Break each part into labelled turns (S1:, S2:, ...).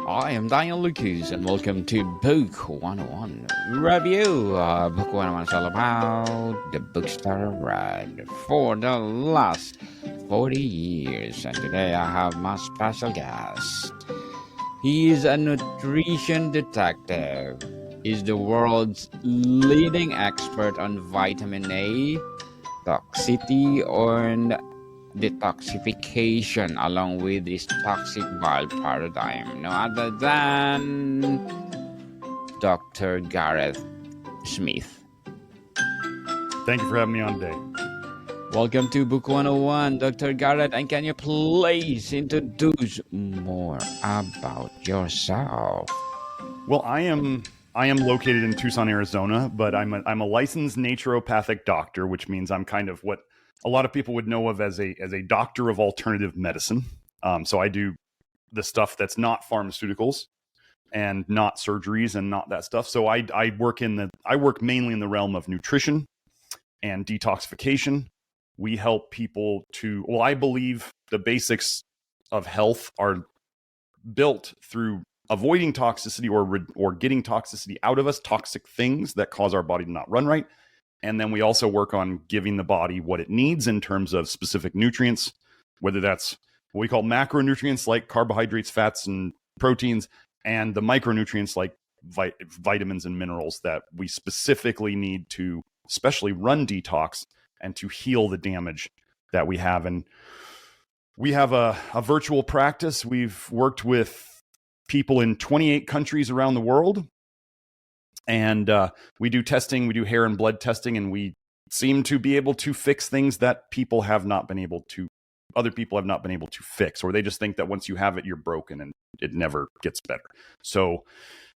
S1: I am Daniel Lucas, and welcome to Book 101 Review. Book 101 is all about the books that I read for the last 40 years. And today I have my special guest. He is a nutrition detective. He's the world's leading expert on vitamin A, toxicity, and detoxification along with this toxic bile paradigm. No other than Dr. Garrett Smith.
S2: Thank you for having me on today.
S1: Welcome to Book 101, Dr. Garrett, and can you please introduce more about yourself?
S2: Well, I am located in Tucson, Arizona, but I'm a licensed naturopathic doctor, which means I'm kind of what a lot of people would know of as a doctor of alternative medicine. So I do the stuff that's not pharmaceuticals and not surgeries and not that stuff. So I work mainly in the realm of nutrition and detoxification. We help people I believe the basics of health are built through avoiding toxicity or getting toxicity out of us, toxic things that cause our body to not run right. And then we also work on giving the body what it needs in terms of specific nutrients, whether that's what we call macronutrients like carbohydrates, fats, and proteins, and the micronutrients like vitamins and minerals that we specifically need to especially run detox and to heal the damage that we have. And we have a virtual practice. We've worked with people in 28 countries around the world. And we do testing, we do hair and blood testing, and we seem to be able to fix things that other people have not been able to fix, or they just think that once you have it, you're broken and it never gets better. So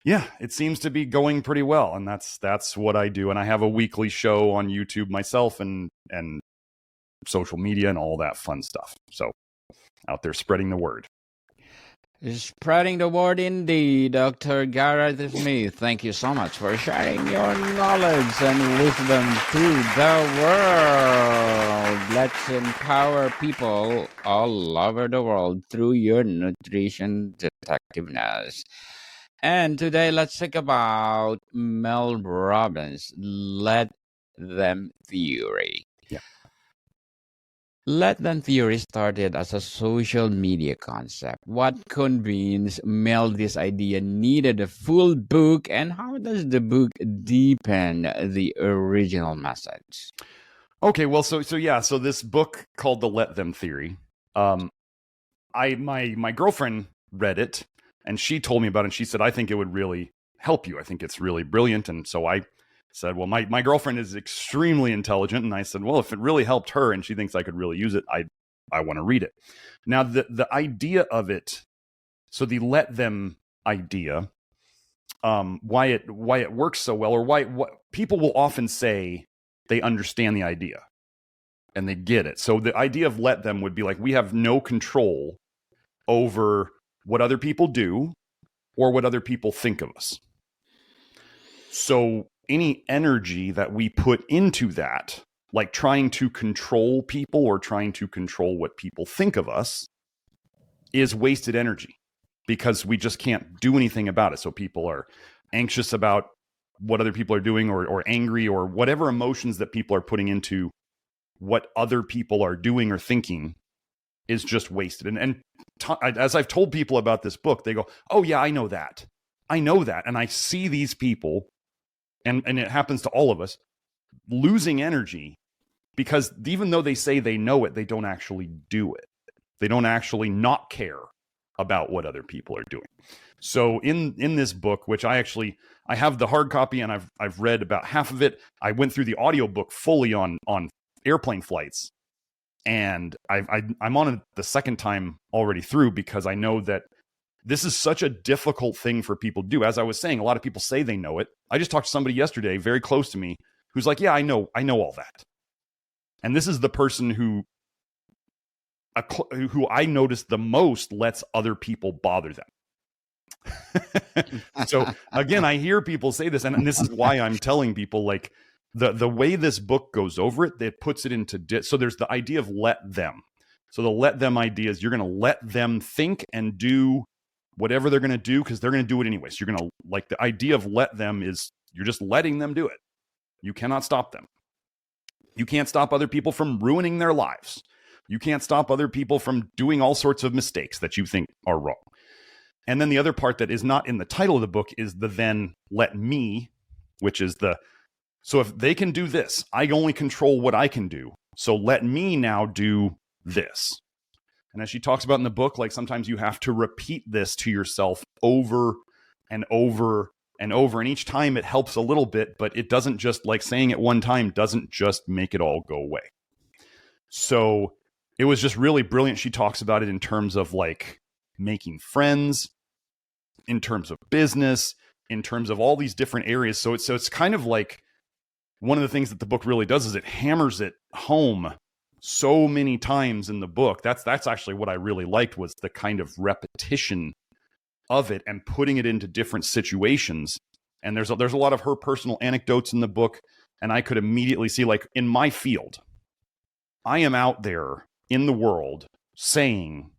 S2: yeah, it seems to be going pretty well. And that's what I do. And I have a weekly show on YouTube myself and social media and all that fun stuff. So out there spreading the word.
S1: Spreading the word indeed, Dr. Garrett Smith. Thank you so much for sharing your knowledge and wisdom to the world. Let's empower people all over the world through your nutrition detectiveness. And today, let's talk about Mel Robbins' Let Them theory.
S2: Yeah.
S1: Let Them theory started as a social media concept. What convinced Mel this idea needed a full book, and how does the book deepen the original message?
S2: Okay, well, so this book called the Let Them theory. My girlfriend read it, and she told me about it, and she said, I think it would really help you. I think it's really brilliant. And so I said, well, my girlfriend is extremely intelligent. And I said, well, if it really helped her and she thinks I could really use it, I want to read it. Now, the idea of it, so the Let Them idea, why it works so well, or what people will often say they understand the idea and they get it. So the idea of Let Them would be like, we have no control over what other people do or what other people think of us. So any energy that we put into that, like trying to control people or trying to control what people think of us, is wasted energy because we just can't do anything about it. So people are anxious about what other people are doing or angry or whatever emotions that people are putting into what other people are doing or thinking is just wasted. And as I've told people about this book, they go, oh yeah, I know that. And I see these people, and it happens to all of us, losing energy because even though they say they know it, they don't actually do it. They don't actually not care about what other people are doing. So in this book, which I have the hard copy and I've read about half of it. I went through the audiobook fully on airplane flights. And I'm on it the second time already through because I know that this is such a difficult thing for people to do. As I was saying, a lot of people say they know it. I just talked to somebody yesterday very close to me who's like, yeah, I know all that. And this is the person who I noticed the most lets other people bother them. So again, I hear people say this, and this is why I'm telling people, like, the way this book goes over it puts it into so there's the idea of let them. So the let them idea is you're going to let them think and do whatever they're going to do, because they're going to do it anyway. So you're going to, like, the idea of let them is you're just letting them do it. You cannot stop them. You can't stop other people from ruining their lives. You can't stop other people from doing all sorts of mistakes that you think are wrong. And then the other part that is not in the title of the book is the then let me, which is so if they can do this, I only control what I can do. So let me now do this. And as she talks about in the book, like, sometimes you have to repeat this to yourself over and over and over. And each time it helps a little bit, but it doesn't just, like, saying it one time doesn't just make it all go away. So it was just really brilliant. She talks about it in terms of, like, making friends, in terms of business, in terms of all these different areas. So it's kind of like, one of the things that the book really does is it hammers it home so many times in the book. That's actually what I really liked, was the kind of repetition of it and putting it into different situations. And there's a lot of her personal anecdotes in the book, and I could immediately see, like, in my field, I am out there in the world saying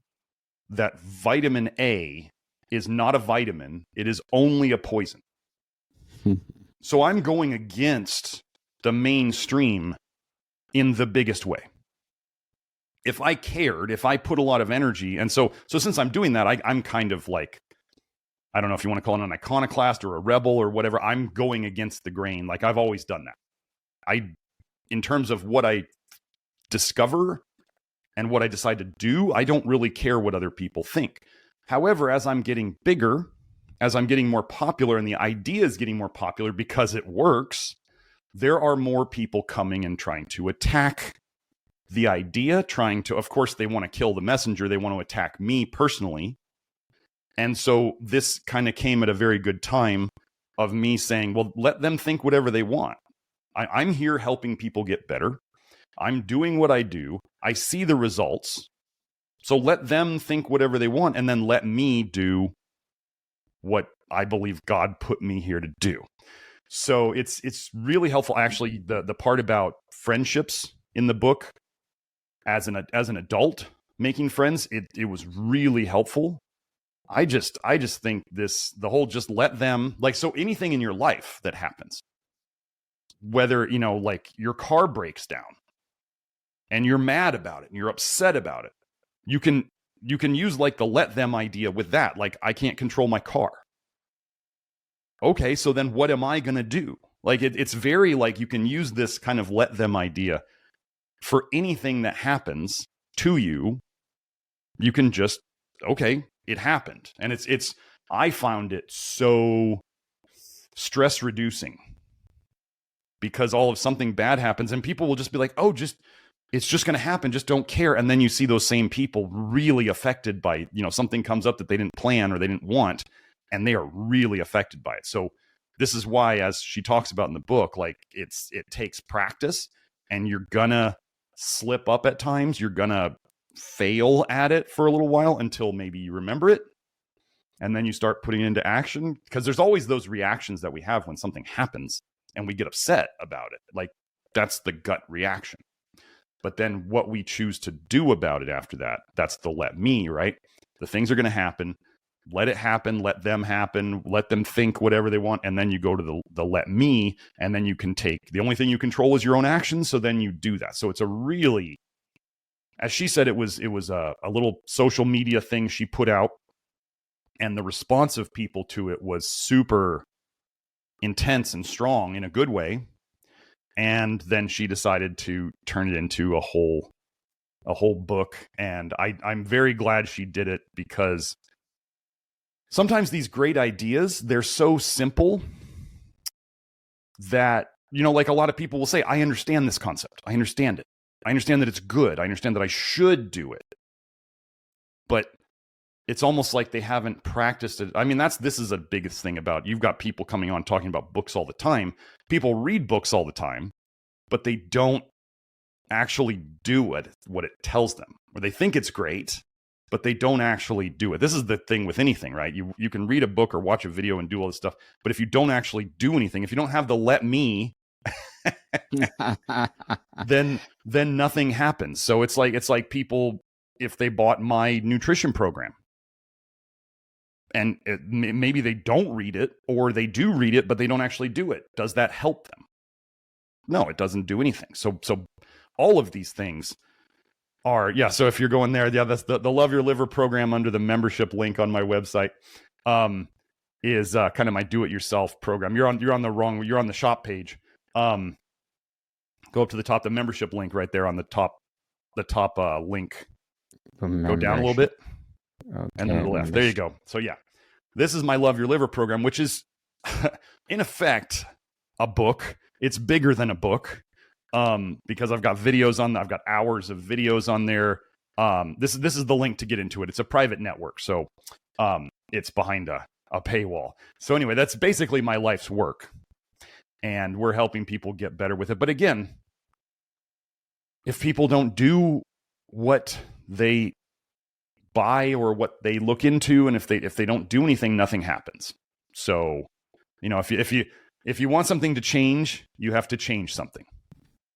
S2: that vitamin A is not a vitamin, it is only a poison. So I'm going against the mainstream in the biggest way. If I cared, if I put a lot of energy, and so since I'm doing that, I'm kind of like, I don't know if you want to call it an iconoclast or a rebel or whatever. I'm going against the grain. Like, I've always done that. In terms of what I discover and what I decide to do, I don't really care what other people think. However, as I'm getting bigger, as I'm getting more popular, and the idea is getting more popular because it works, there are more people coming and trying to attack the idea, of course, they want to kill the messenger. They want to attack me personally. And so this kind of came at a very good time of me saying, well, let them think whatever they want. I'm here helping people get better. I'm doing what I do. I see the results. So let them think whatever they want, and then let me do what I believe God put me here to do. So it's really helpful. Actually, the part about friendships in the book, as an adult making friends, it was really helpful. I just think the whole just let them, like, so anything in your life that happens, whether, like, your car breaks down and you're mad about it and you're upset about it, you can use, like, the let them idea with that. Like, I can't control my car. Okay, so then what am I going to do? Like, it's very, like, you can use this kind of let them idea for anything that happens to you. You can just, okay, it happened. And I found it so stress reducing, because all of something bad happens and people will just be like, oh, it's just going to happen. Just don't care. And then you see those same people really affected by, something comes up that they didn't plan or they didn't want, and they are really affected by it. So this is why, as she talks about in the book, like, it takes practice, and you're gonna slip up at times. You're gonna fail at it for a little while until maybe you remember it, and then you start putting it into action, because there's always those reactions that we have when something happens and we get upset about it. Like, that's the gut reaction. But then what we choose to do about it after that, that's the let me, right? The things are going to happen. Let it happen. Let them happen. Let them think whatever they want. And then you go to the let me, and then you can take, the only thing you control is your own actions. So then you do that. So it's a really, as she said, it was a little social media thing she put out, and the response of people to it was super intense and strong in a good way. And then she decided to turn it into a whole book. And I'm very glad she did it, because sometimes these great ideas, they're so simple that, like, a lot of people will say, I understand this concept. I understand it. I understand that it's good. I understand that I should do it. But it's almost like they haven't practiced it. I mean, this is a biggest thing about, you've got people coming on talking about books all the time. People read books all the time, but they don't actually do what it tells them. Or they think it's great, but they don't actually do it. This is the thing with anything, right? You can read a book or watch a video and do all this stuff, but if you don't actually do anything, if you don't have the let me, then nothing happens. So it's like people, if they bought my nutrition program, maybe they don't read it, or they do read it, but they don't actually do it. Does that help them? No, it doesn't do anything. So all of these things are, so if you're going there, that's the Love Your Liver program under the membership link on my website, is kind of my do-it-yourself program. You're on the shop page. Go up to the top, the membership link right there on the top link. Go down a little bit, and then to the left. There you go. So this is my Love Your Liver program, which is in effect a book. It's bigger than a book, because I've got videos on. I've got hours of videos on there. This is the link to get into it. It's a private network, so it's behind a paywall. So anyway, that's basically my life's work, and we're helping people get better with it. But again, if people don't do what they buy or what they look into, and if they don't do anything, nothing happens. So, if you want something to change, you have to change something.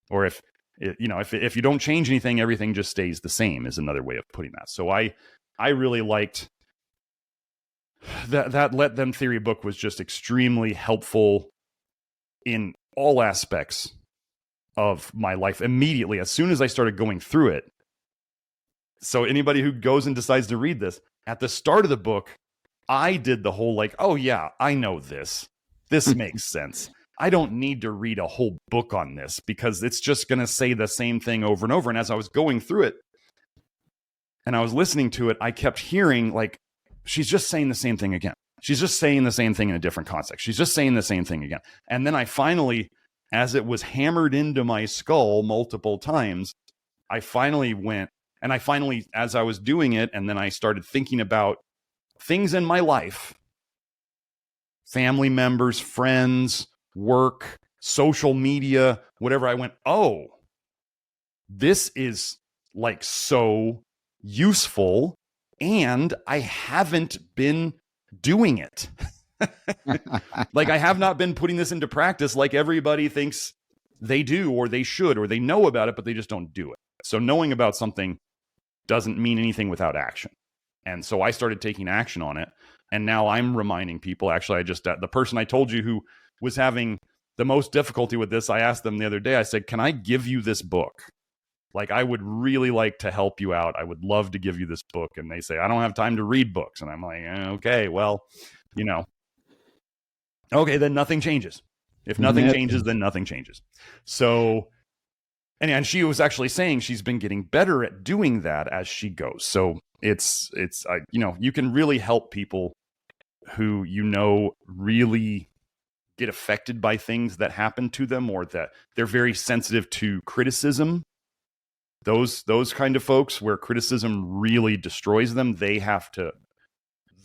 S2: Or if you don't change anything, everything just stays the same, is another way of putting that. So I really liked that Let Them Theory book. Was just extremely helpful in all aspects of my life immediately as soon as I started going through it. So anybody who goes and decides to read this, at the start of the book, I did the whole oh yeah, I know this. This makes sense. I don't need to read a whole book on this because it's just going to say the same thing over and over. And as I was going through it and I was listening to it, I kept hearing she's just saying the same thing again. She's just saying the same thing in a different context. She's just saying the same thing again. And then I finally, as it was hammered into my skull multiple times, I finally went, and as I was doing it, and then I started thinking about things in my life, family members, friends, work, social media, whatever, I went, oh, this is so useful, and I haven't been doing it. I have not been putting this into practice like everybody thinks they do, or they should, or they know about it, but they just don't do it. So knowing about something doesn't mean anything without action. And so I started taking action on it. And now I'm reminding people, actually, the person I told you who was having the most difficulty with this, I asked them the other day, I said, can I give you this book? I would really like to help you out. I would love to give you this book. And they say, I don't have time to read books. And I'm like, okay, well, okay, then nothing changes. If nothing changes, then nothing changes. So, and she was actually saying she's been getting better at doing that as she goes. So it's you can really help people who really get affected by things that happen to them, or that they're very sensitive to criticism. Those kind of folks where criticism really destroys them,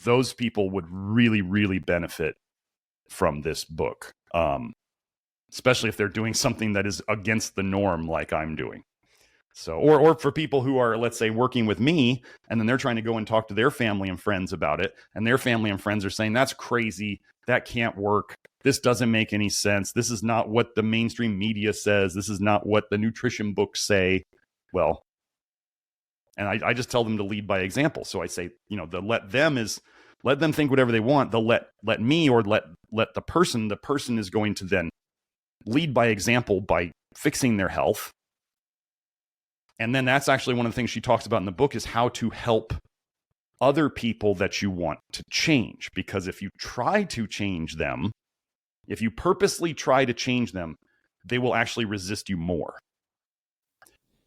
S2: those people would really, really benefit from this book. Especially if they're doing something that is against the norm like I'm doing. So, or for people who are, let's say, working with me, and then they're trying to go and talk to their family and friends about it, and their family and friends are saying, that's crazy, that can't work, this doesn't make any sense, this is not what the mainstream media says, this is not what the nutrition books say. Well, and I just tell them to lead by example. So I say, the let them think whatever they want. The let me, or let the person is going to then lead by example by fixing their health. And then that's actually one of the things she talks about in the book, is how to help other people that you want to change. Because if you try to change them, if you purposely try to change them, they will actually resist you more.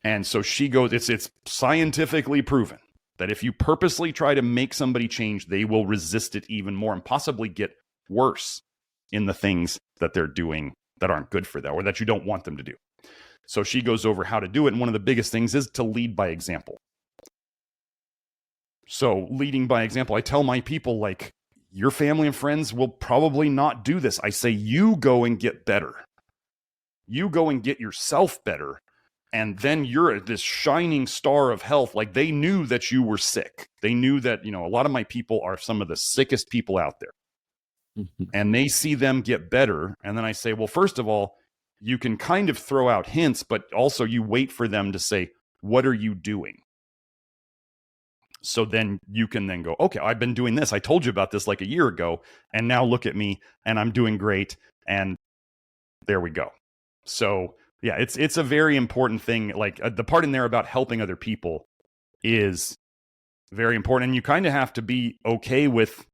S2: And so she goes, it's scientifically proven that if you purposely try to make somebody change, they will resist it even more and possibly get worse in the things that they're doing that aren't good for them, or that you don't want them to do. So she goes over how to do it. And one of the biggest things is to lead by example. So leading by example, I tell my people, your family and friends will probably not do this. I say, you go and get better. You go and get yourself better. And then you're this shining star of health. They knew that you were sick. They knew that, a lot of my people are some of the sickest people out there. And they see them get better. And then I say, well, first of all, you can kind of throw out hints, but also you wait for them to say, what are you doing? So then you can then go, okay, I've been doing this. I told you about this like a year ago, and now look at me, and I'm doing great. And there we go. So yeah, it's a very important thing. Like the part in there about helping other people is very important. And you kind of have to be okay with,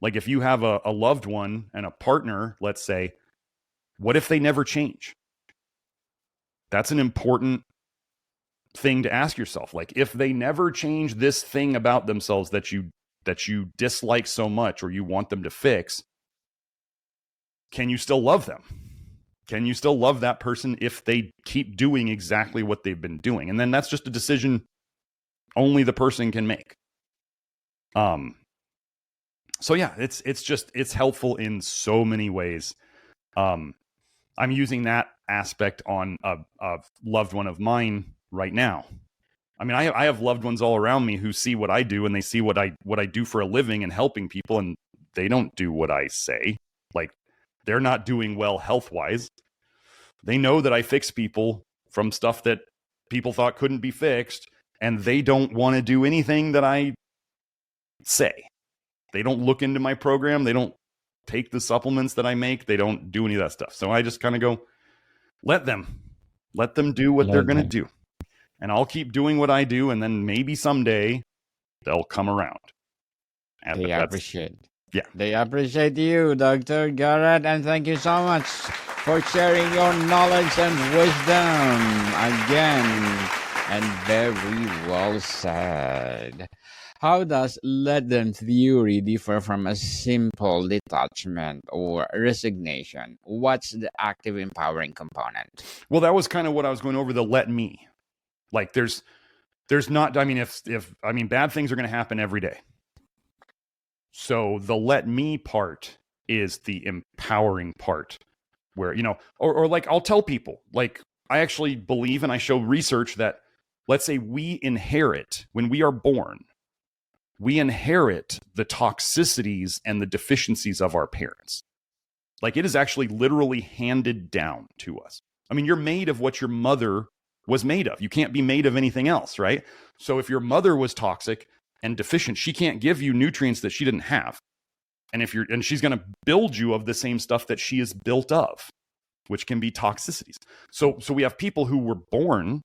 S2: like, if you have a loved one and a partner, let's say, what if they never change? That's an important thing to ask yourself. Like, if they never change this thing about themselves that you dislike so much or you want them to fix, can you still love them? Can you still love that person if they keep doing exactly what they've been doing? And then that's just a decision only the person can make. So yeah, it's helpful in so many ways. I'm using that aspect on a loved one of mine right now. I mean, I have loved ones all around me who see what I do, and they see what I do for a living and helping people, and they don't do what I say. Like, they're not doing well health-wise. They know that I fix people from stuff that people thought couldn't be fixed, and they don't want to do anything that I say. They don't look into my program. They don't take the supplements that I make. They don't do any of that stuff. So I just kind of go, let them do what they're going to do. And I'll keep doing what I do. And then maybe someday they'll come around. And
S1: They appreciate.
S2: Yeah.
S1: They appreciate you, Dr. Garrett. And thank you so much for sharing your knowledge and wisdom again. And very well said. How does let them theory differ from a simple detachment or resignation? What's the active empowering component?
S2: Well, that was kind of what I was going over, the let me. Like, there's not, I mean, if bad things are going to happen every day. So the let me part is the empowering part where, or like I'll tell people, like, I actually believe, and I show research that, let's say we inherit, when we are born, we inherit the toxicities and the deficiencies of our parents. Like, it is actually literally handed down to us. I mean, you're made of what your mother was made of. You can't be made of anything else, right? So if your mother was toxic and deficient, she can't give you nutrients that she didn't have. And she's going to build you of the same stuff that she is built of, which can be toxicities. So we have people who were born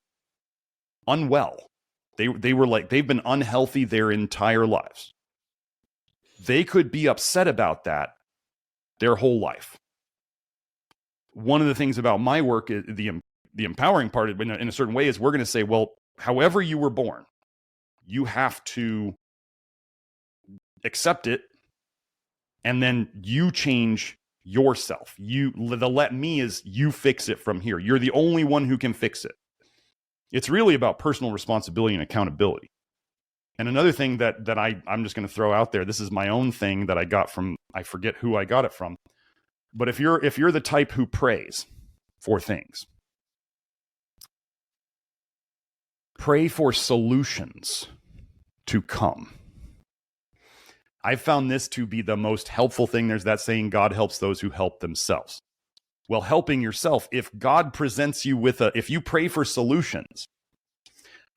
S2: unwell. They were like, they've been unhealthy their entire lives. They could be upset about that their whole life. One of the things about my work, the empowering part in a certain way, is we're going to say, well, however you were born, you have to accept it, and then you change yourself. The let me is you fix it from here. You're the only one who can fix it. It's really about personal responsibility and accountability. And another thing that I'm just going to throw out there, this is my own thing that I got from, I forget who I got it from, but if you're the type who prays for things, pray for solutions to come. I've found this to be the most helpful thing. There's that saying, God helps those who help themselves. Well, helping yourself, if God presents you with if you pray for solutions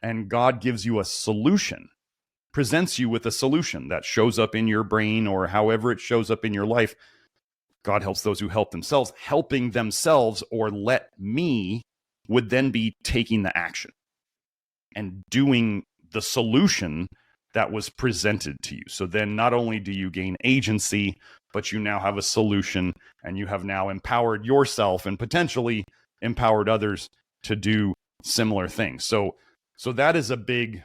S2: and God gives you a solution, presents you with a solution that shows up in your brain or however it shows up in your life, God helps those who help themselves. Helping themselves, or let me, would then be taking the action and doing the solution that was presented to you. So then not only do you gain agency, but you now have a solution, and you have now empowered yourself and potentially empowered others to do similar things. So that is a big,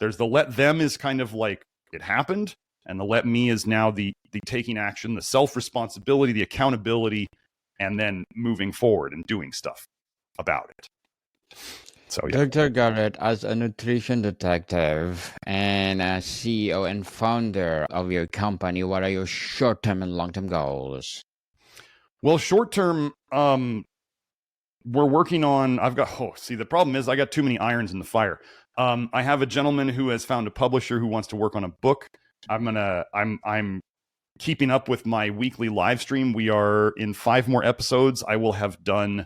S2: there's the let them is kind of like it happened, and the let me is now the taking action, the self-responsibility, the accountability, and then moving forward and doing stuff about it. So, yeah.
S1: Dr. Garrett, as a nutrition detective and a CEO and founder of your company, what are your short-term and long-term goals?
S2: Well, short-term, we're working on, the problem is I got too many irons in the fire. I have a gentleman who has found a publisher who wants to work on a book. I'm keeping up with my weekly live stream. We are in 5 more episodes. I will have done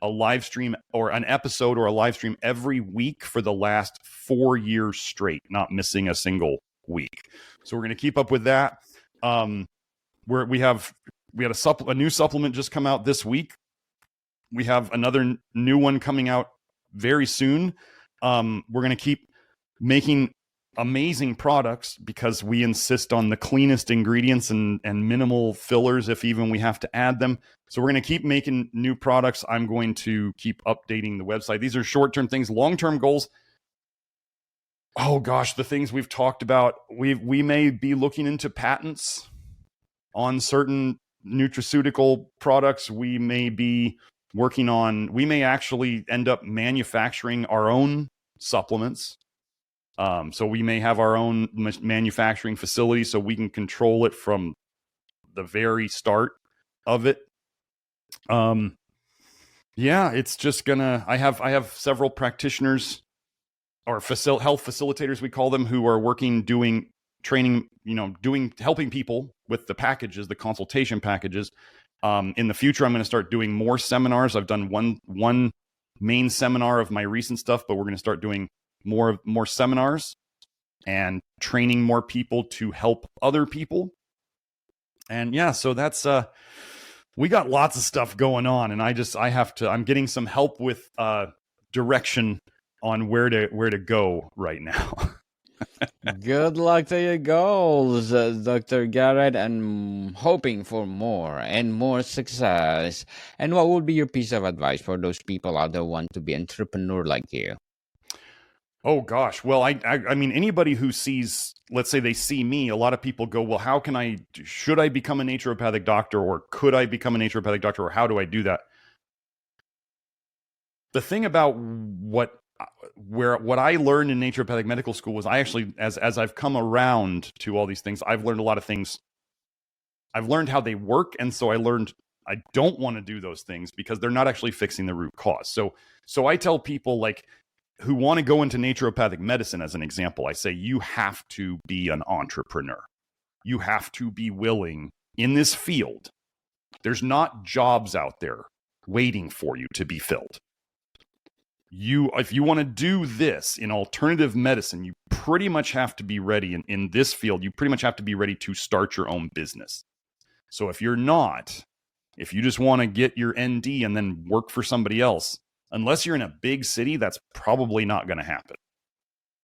S2: a live stream or an episode or a live stream every week for the last 4 years straight, not missing a single week. So we're going to keep up with that. We had a new supplement just come out this week. We have another new one coming out very soon. We're going to keep making amazing products because we insist on the cleanest ingredients and minimal fillers, if even we have to add them. So we're going to keep making new products. I'm going to keep updating the website. These are short-term things. Long-term goals, oh gosh, the things we've talked about. We may be looking into patents on certain nutraceutical products. We may be we may actually end up manufacturing our own supplements. So we may have our own manufacturing facility so we can control it from the very start of it. Yeah, it's just I have several practitioners or health facilitators, we call them, who are working, doing training, helping people with the packages, the consultation packages. In the future, I'm going to start doing more seminars. I've done one main seminar of my recent stuff, but we're going to start doing more seminars and training more people to help other people. And yeah, so that's we got lots of stuff going on, and I'm getting some help with direction on where to go right now.
S1: Good luck to your goals, Dr. Garrett, and hoping for more and more success. And what would be your piece of advice for those people out there who want to be entrepreneur like you?
S2: Oh gosh. Well, I mean, anybody who sees, let's say they see me, a lot of people go, well, should I become a naturopathic doctor, or could I become a naturopathic doctor, or how do I do that? The thing about what I learned in naturopathic medical school was I actually, as I've come around to all these things, I've learned a lot of things. I've learned how they work. And so I learned I don't want to do those things because they're not actually fixing the root cause. So I tell people who want to go into naturopathic medicine, as an example, I say, you have to be an entrepreneur. You have to be willing in this field. There's not jobs out there waiting for you to be filled. If you want to do this in alternative medicine, you pretty much have to be ready in this field. You pretty much have to be ready to start your own business. So if you just want to get your ND and then work for somebody else, unless you're in a big city, that's probably not going to happen.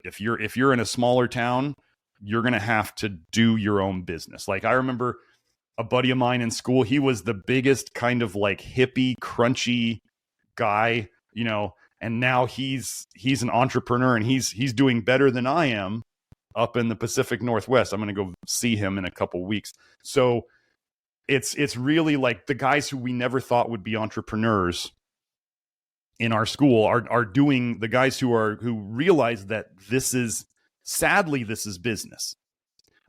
S2: If you're in a smaller town, you're going to have to do your own business. Like, I remember a buddy of mine in school, he was the biggest kind of hippie, crunchy guy, and now he's an entrepreneur, and he's doing better than I am up in the Pacific Northwest. I'm going to go see him in a couple weeks. So it's really the guys who we never thought would be entrepreneurs in our school are doing, the guys who realize that sadly this is business.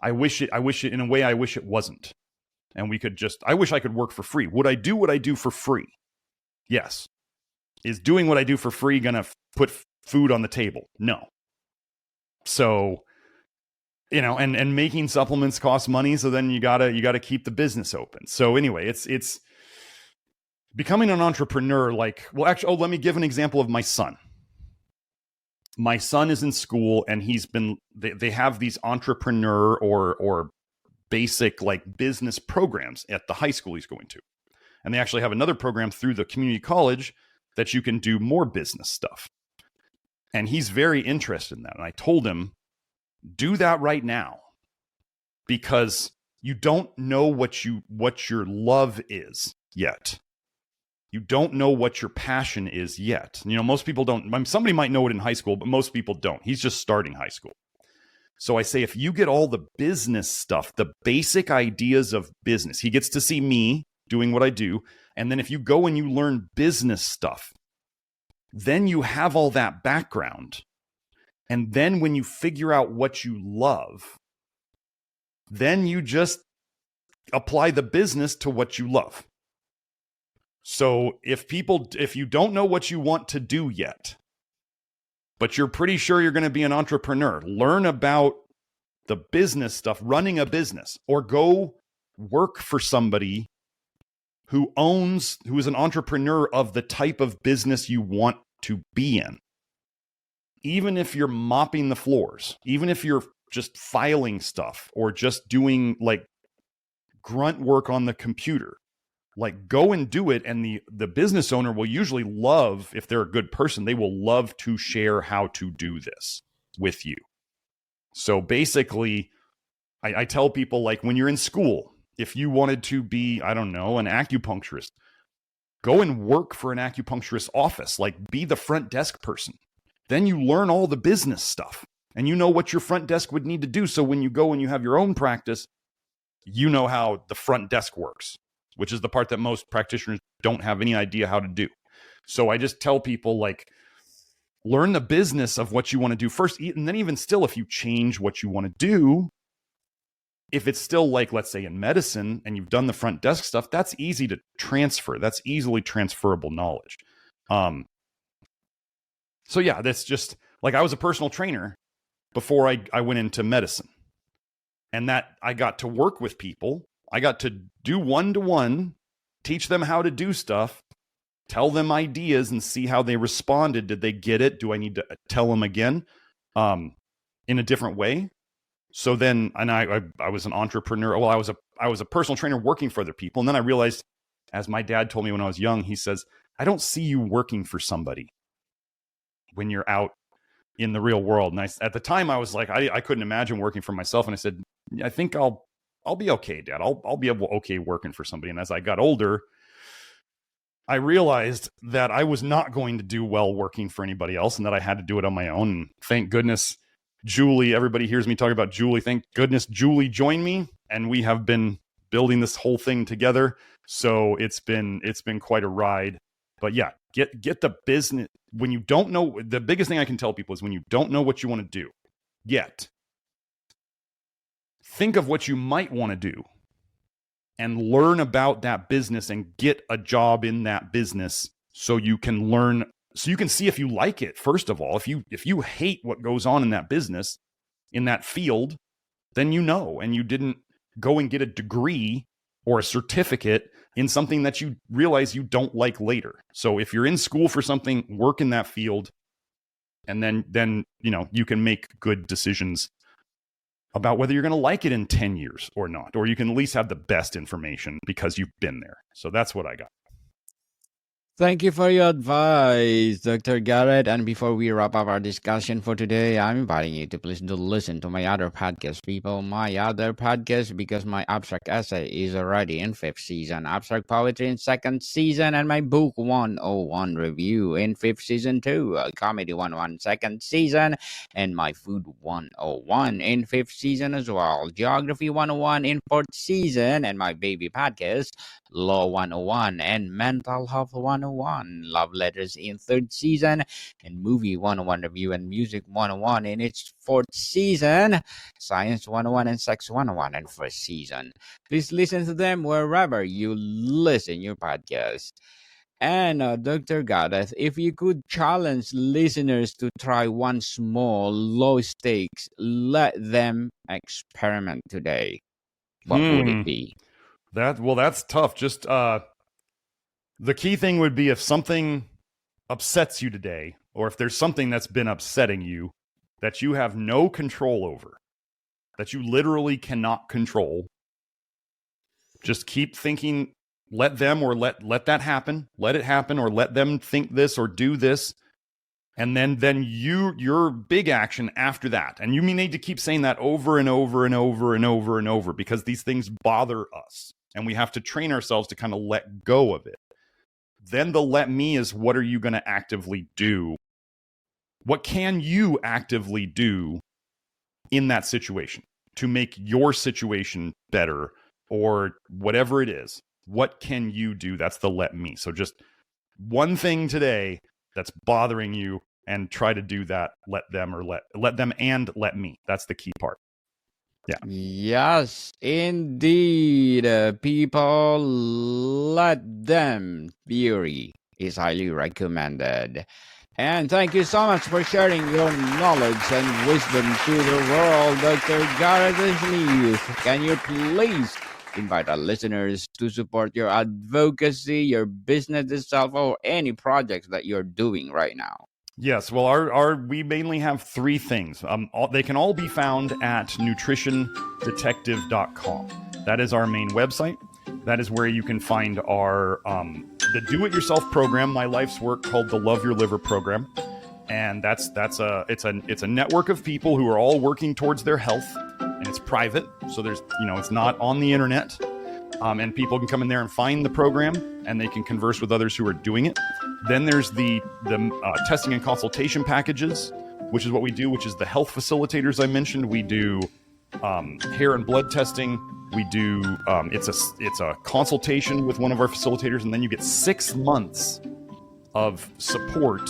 S2: I wish it in a way, I wish it wasn't. And I wish I could work for free. Would I do what I do for free? Yes. Is doing what I do for free going to put food on the table? No. So, and making supplements costs money. So then you gotta keep the business open. So anyway, it's becoming an entrepreneur. Let me give an example of my son. My son is in school, and they have these entrepreneur or basic business programs at the high school he's going to. And they actually have another program through the community college that you can do more business stuff. And he's very interested in that. And I told him, do that right now, because you don't know what your love is yet. You don't know what your passion is yet. Most people don't. Somebody might know it in high school, but most people don't. He's just starting high school. So I say, if you get all the business stuff, the basic ideas of business, he gets to see me doing what I do. And then if you go and you learn business stuff, then you have all that background. And then when you figure out what you love, then you just apply the business to what you love. So if you don't know what you want to do yet, but you're pretty sure you're going to be an entrepreneur, learn about the business stuff, running a business, or go work for somebody who is an entrepreneur of the type of business you want to be in. Even if you're mopping the floors, even if you're just filing stuff or just doing like grunt work on the computer, like go and do it. And the business owner will usually love, if they're a good person, they will love to share how to do this with you. So basically, I tell people, like, when you're in school, if you wanted to be, I don't know, an acupuncturist, go and work for an acupuncturist office, like be the front desk person. Then you learn all the business stuff and you know what your front desk would need to do. So when you go and you have your own practice, you know how the front desk works, which is the part that most practitioners don't have any idea how to do. So I just tell people, like, learn the business of what you want to do first. And then even still, if you change what you want to do, if it's still like, let's say in medicine and you've done the front desk stuff, that's easy to transfer. That's easily transferable knowledge. So yeah, that's just like, I was a personal trainer before I went into medicine, and that I got to work with people. I got to do one-to-one, teach them how to do stuff, tell them ideas and see how they responded. Did they get it? Do I need to tell them again in a different way? So then, and I was an entrepreneur. Well, I was a personal trainer working for other people. And then I realized, as my dad told me when I was young, he says, I don't see you working for somebody when you're out in the real world. And at the time I was like, I couldn't imagine working for myself. And I said, I think I'll be okay, Dad. I'll be okay working for somebody. And as I got older, I realized that I was not going to do well working for anybody else and that I had to do it on my own. And thank goodness, Julie, everybody hears me talk about Julie. Thank goodness Julie joined me, and we have been building this whole thing together. So it's been quite a ride. But yeah, get the business. When you don't know, the biggest thing I can tell people is when you don't know what you want to do yet, think of what you might want to do and learn about that business and get a job in that business so you can learn, so you can see if you like it. First of all, if you hate what goes on in that business, in that field, then you know, and you didn't go and get a degree or a certificate in something that you realize you don't like later. So if you're in school for something, work in that field, and then you know, you can make good decisions about whether you're going to like it in 10 years or not, or you can at least have the best information because you've been there. So that's what I got.
S1: Thank you for your advice, Dr. Garrett. And before we wrap up our discussion for today, I'm inviting you to please do listen to my other podcast, people. My other podcast, because my abstract essay is already in 5th season, abstract poetry in 2nd season, and my book 101 review in 5th season too, comedy 101 2nd season, and my food 101 in 5th season as well, geography 101 in 4th season, and my baby podcast, Law 101 and Mental Health 101, Love Letters in 3rd season, and Movie 101 Review and Music 101 in its 4th season, Science 101 and Sex 101 in 1st season. Please listen to them wherever you listen your podcast. And Dr. Garrett, if you could challenge listeners to try one small, low stakes, let them experiment today, what would it be?
S2: That's tough. Just the key thing would be if something upsets you today, or if there's something that's been upsetting you that you have no control over, that you literally cannot control, just keep thinking, let them, or let that happen, let it happen, or let them think this or do this. And then your big action after that. And you need to keep saying that over and over and over and over and over, because these things bother us. And we have to train ourselves to kind of let go of it. Then the let me is, what are you going to actively do? What can you actively do in that situation to make your situation better, or whatever it is? What can you do? That's the let me. So just one thing today that's bothering you, and try to do that. Let them, or let them and let me. That's the key part. Yeah.
S1: Yes, indeed. People, let them. Theory is highly recommended. And thank you so much for sharing your knowledge and wisdom to the world, Dr. Garrett Smith. Can you please invite our listeners to support your advocacy, your business itself, or any projects that you're doing right now?
S2: Yes, well, we mainly have three things. They can all be found at nutritiondetective.com. That is our main website. That is where you can find our the do-it-yourself program, my life's work, called the Love Your Liver program, and it's a network of people who are all working towards their health, and it's private, so it's not on the internet, and people can come in there and find the program, and they can converse with others who are doing it. Then there's the testing and consultation packages, which is what we do, which is the health facilitators I mentioned. We do hair and blood testing. We do it's a consultation with one of our facilitators, and then you get 6 months of support,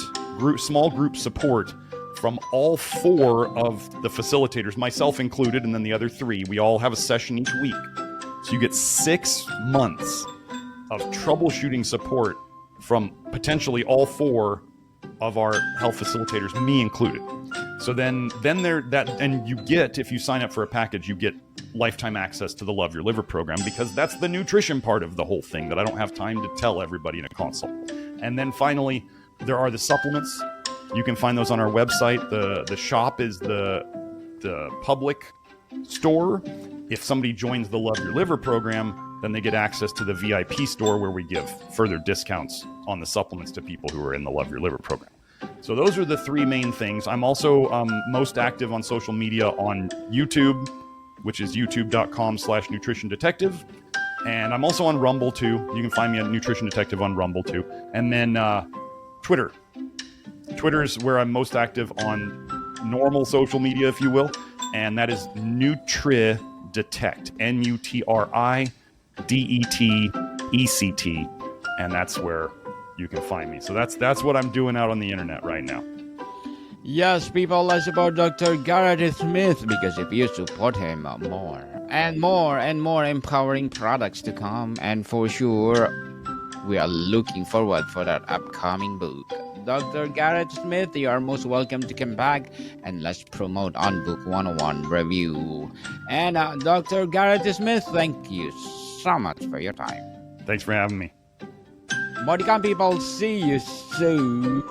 S2: small group support from all 4 of the facilitators, myself included, and then the other 3. We all have a session each week. So you get 6 months of troubleshooting support from potentially all 4 of our health facilitators, me included. So then you get, if you sign up for a package, you get lifetime access to the Love Your Liver program, because that's the nutrition part of the whole thing that I don't have time to tell everybody in a consult. And then finally, there are the supplements. You can find those on our website. The shop is the public store. If somebody joins the Love Your Liver program, then they get access to the VIP store, where we give further discounts on the supplements to people who are in the Love Your Liver program. So those are the 3 main things. I'm also most active on social media on YouTube, which is youtube.com/nutritiondetective. And I'm also on Rumble too. You can find me at Nutrition Detective on Rumble too. And then Twitter. Twitter is where I'm most active on normal social media, if you will. And that is NutriDetect, NutriDetect. And that's where you can find me. So that's what I'm doing out on the internet right now.
S1: Yes, people, let's support Dr. Garrett Smith, because if you support him, more and more and more empowering products to come. And for sure, we are looking forward for that upcoming book. Dr. Garrett Smith, you are most welcome to come back, and let's promote on Book 101 review. And Dr. Garrett Smith, thank you so much for your time.
S2: Thanks for having me.
S1: Modicon people, see you soon.